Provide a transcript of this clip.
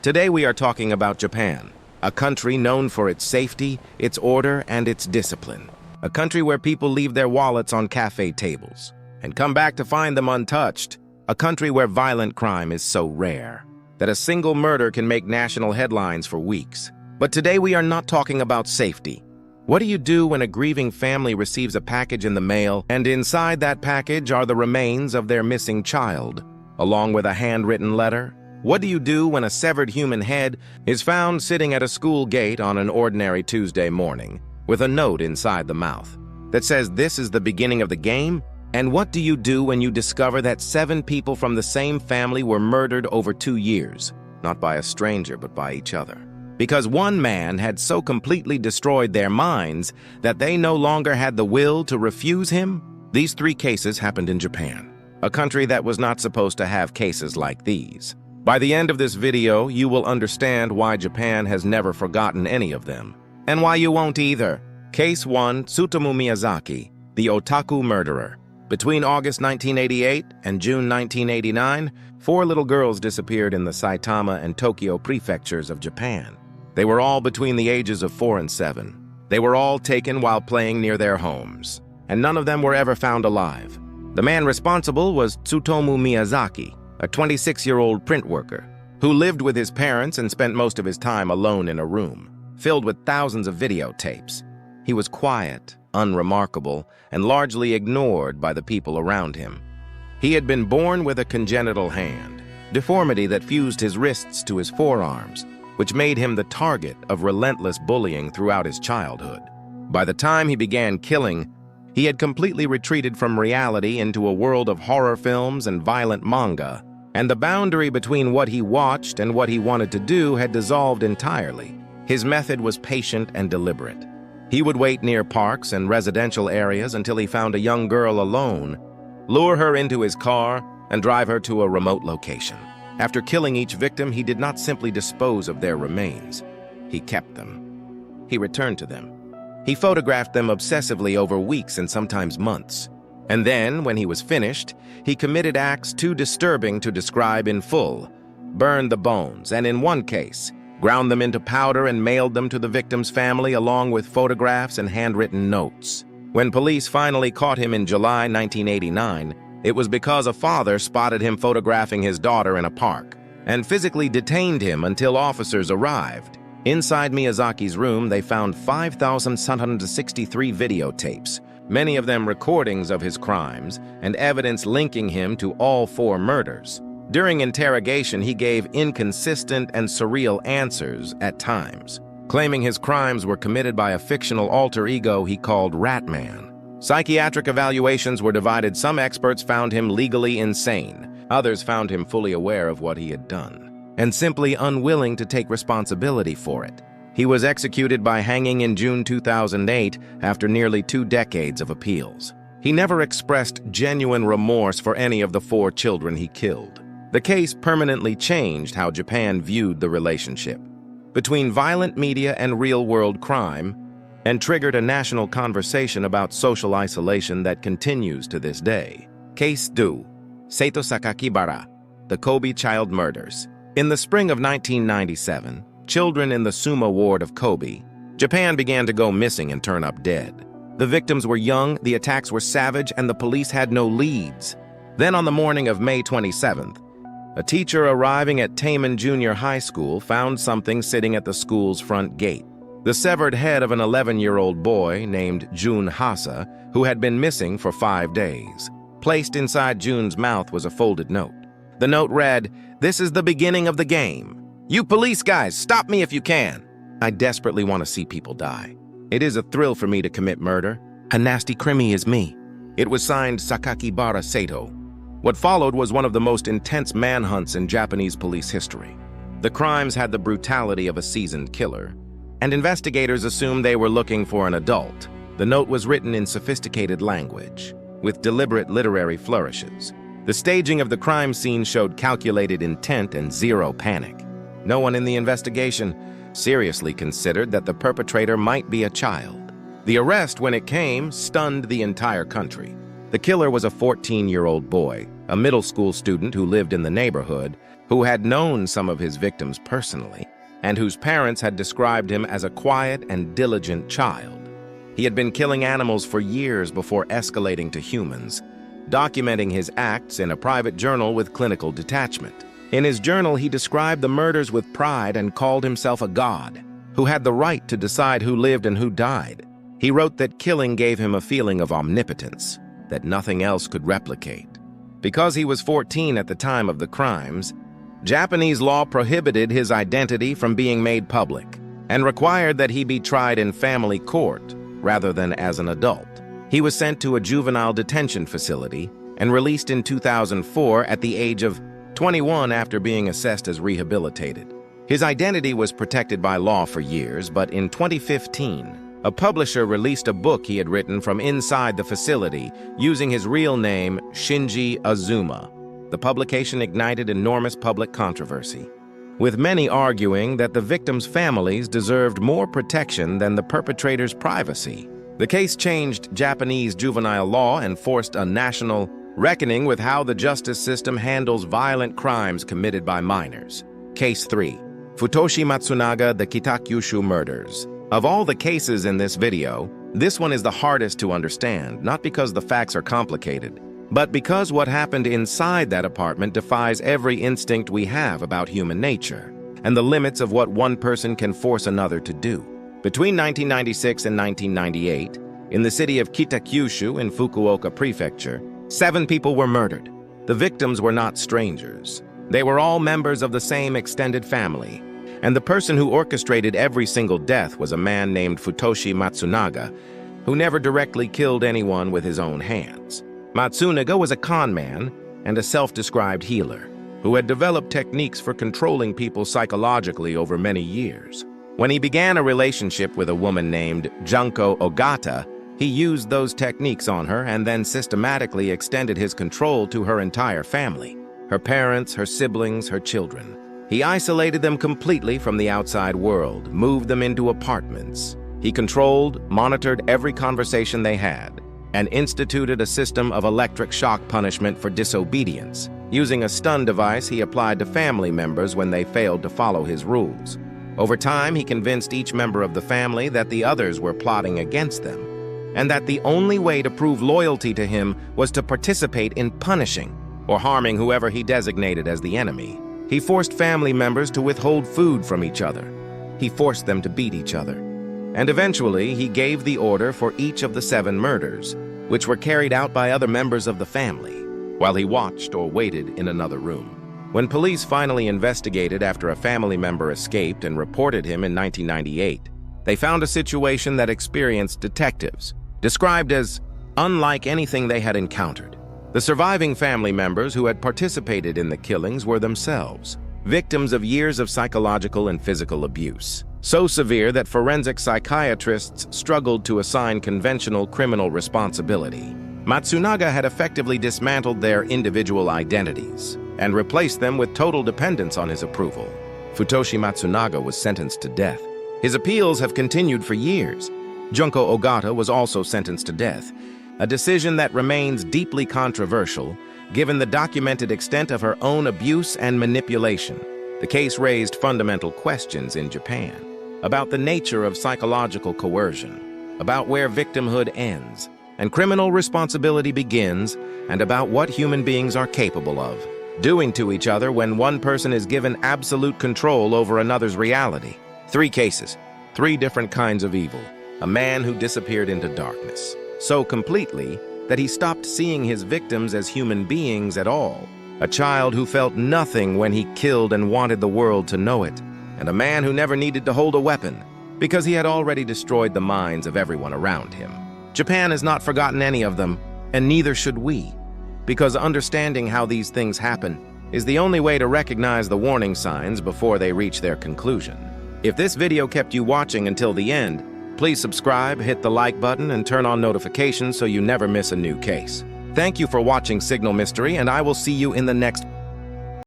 Today we are talking about Japan, a country known for its safety, its order, and its discipline. A country where people leave their wallets on cafe tables and come back to find them untouched. A country where violent crime is so rare that a single murder can make national headlines for weeks. But today we are not talking about safety. What do you do when a grieving family receives a package in the mail, and inside that package are the remains of their missing child, along with a handwritten letter? What do you do when a severed human head is found sitting at a school gate on an ordinary Tuesday morning, with a note inside the mouth that says this is the beginning of the game? And what do you do when you discover that 7 people from the same family were murdered over 2 years, not by a stranger but by each other? Because one man had so completely destroyed their minds that they no longer had the will to refuse him? These 3 cases happened in Japan, a country that was not supposed to have cases like these. By the end of this video, you will understand why Japan has never forgotten any of them, and why you won't either. Case 1, Tsutomu Miyazaki, the Otaku murderer. Between August 1988 and June 1989, 4 little girls disappeared in the Saitama and Tokyo prefectures of Japan. They were all between the ages of 4 and 7. They were all taken while playing near their homes, and none of them were ever found alive. The man responsible was Tsutomu Miyazaki, a 26-year-old print worker who lived with his parents and spent most of his time alone in a room filled with thousands of videotapes. He was quiet, unremarkable, and largely ignored by the people around him. He had been born with a congenital hand, deformity that fused his wrists to his forearms, which made him the target of relentless bullying throughout his childhood. By the time he began killing, he had completely retreated from reality into a world of horror films and violent manga, and the boundary between what he watched and what he wanted to do had dissolved entirely. His method was patient and deliberate. He would wait near parks and residential areas until he found a young girl alone, lure her into his car, and drive her to a remote location. After killing each victim, he did not simply dispose of their remains. He kept them. He returned to them. He photographed them obsessively over weeks and sometimes months. And then, when he was finished, he committed acts too disturbing to describe in full, burned the bones, and in one case, ground them into powder and mailed them to the victim's family along with photographs and handwritten notes. When police finally caught him in July 1989, it was because a father spotted him photographing his daughter in a park and physically detained him until officers arrived. Inside Miyazaki's room, they found 5,763 videotapes, many of them recordings of his crimes and evidence linking him to all 4 murders. During interrogation, he gave inconsistent and surreal answers at times, claiming his crimes were committed by a fictional alter ego he called Ratman. Psychiatric evaluations were divided. Some experts found him legally insane. Others found him fully aware of what he had done and simply unwilling to take responsibility for it. He was executed by hanging in June 2008 after nearly 2 decades of appeals. He never expressed genuine remorse for any of the 4 children he killed. The case permanently changed how Japan viewed the relationship between violent media and real-world crime, and triggered a national conversation about social isolation that continues to this day. Case 2, Seito Sakakibara, the Kobe child murders. In the spring of 1997, children in the Suma ward of Kobe, Japan began to go missing and turn up dead. The victims were young, the attacks were savage, and the police had no leads. Then on the morning of May 27th, a teacher arriving at Taman Junior High School found something sitting at the school's front gate. The severed head of an 11-year-old boy named Jun Hasa, who had been missing for 5 days. Placed inside Jun's mouth was a folded note. The note read, "This is the beginning of the game. You police guys, stop me if you can. I desperately want to see people die. It is a thrill for me to commit murder. A nasty crimmy is me." It was signed Sakakibara Seito. What followed was one of the most intense manhunts in Japanese police history. The crimes had the brutality of a seasoned killer, and investigators assumed they were looking for an adult. The note was written in sophisticated language, with deliberate literary flourishes. The staging of the crime scene showed calculated intent and zero panic. No one in the investigation seriously considered that the perpetrator might be a child. The arrest, when it came, stunned the entire country. The killer was a 14-year-old boy, a middle school student who lived in the neighborhood, who who had known some of his victims personally, and whose parents had described him as a quiet and diligent child. He had been killing animals for years before escalating to humans, documenting his acts in a private journal with clinical detachment. In his journal, he described the murders with pride and called himself a god, who had the right to decide who lived and who died. He wrote that killing gave him a feeling of omnipotence that nothing else could replicate. Because he was 14 at the time of the crimes, Japanese law prohibited his identity from being made public and required that he be tried in family court rather than as an adult. He was sent to a juvenile detention facility and released in 2004 at the age of 21 after being assessed as rehabilitated. His identity was protected by law for years, but in 2015, a publisher released a book he had written from inside the facility using his real name, Shinji Azuma. The publication ignited enormous public controversy, with many arguing that the victims' families deserved more protection than the perpetrators' privacy. The case changed Japanese juvenile law and forced a national reckoning with how the justice system handles violent crimes committed by minors. Case 3. Futoshi Matsunaga, the Kitakyushu murders. Of all the cases in this video, this one is the hardest to understand, not because the facts are complicated, but because what happened inside that apartment defies every instinct we have about human nature and the limits of what one person can force another to do. Between 1996 and 1998, in the city of Kitakyushu in Fukuoka Prefecture, 7 people were murdered. The victims were not strangers. They were all members of the same extended family, and the person who orchestrated every single death was a man named Futoshi Matsunaga, who never directly killed anyone with his own hands. Matsunaga was a con man and a self-described healer who had developed techniques for controlling people psychologically over many years. When he began a relationship with a woman named Junko Ogata, he used those techniques on her and then systematically extended his control to her entire family, her parents, her siblings, her children. He isolated them completely from the outside world, moved them into apartments. He controlled, monitored every conversation they had, and instituted a system of electric shock punishment for disobedience, using a stun device he applied to family members when they failed to follow his rules. Over time, he convinced each member of the family that the others were plotting against them, and that the only way to prove loyalty to him was to participate in punishing or harming whoever he designated as the enemy. He forced family members to withhold food from each other. He forced them to beat each other. And eventually, he gave the order for each of the 7 murders, which were carried out by other members of the family, while he watched or waited in another room. When police finally investigated after a family member escaped and reported him in 1998, they found a situation that experienced detectives, described as unlike anything they had encountered. The surviving family members who had participated in the killings were themselves victims of years of psychological and physical abuse, so severe that forensic psychiatrists struggled to assign conventional criminal responsibility. Matsunaga had effectively dismantled their individual identities and replaced them with total dependence on his approval. Futoshi Matsunaga was sentenced to death. His appeals have continued for years. Junko Ogata was also sentenced to death, a decision that remains deeply controversial given the documented extent of her own abuse and manipulation. The case raised fundamental questions in Japan about the nature of psychological coercion, about where victimhood ends and criminal responsibility begins, and about what human beings are capable of doing to each other when one person is given absolute control over another's reality. 3 cases, 3 different kinds of evil. A man who disappeared into darkness so completely that he stopped seeing his victims as human beings at all. A child who felt nothing when he killed and wanted the world to know it. And a man who never needed to hold a weapon because he had already destroyed the minds of everyone around him. Japan has not forgotten any of them, and neither should we, because understanding how these things happen is the only way to recognize the warning signs before they reach their conclusion. If this video kept you watching until the end, please subscribe, hit the like button, and turn on notifications so you never miss a new case. Thank you for watching Signal Mystery, and I will see you in the next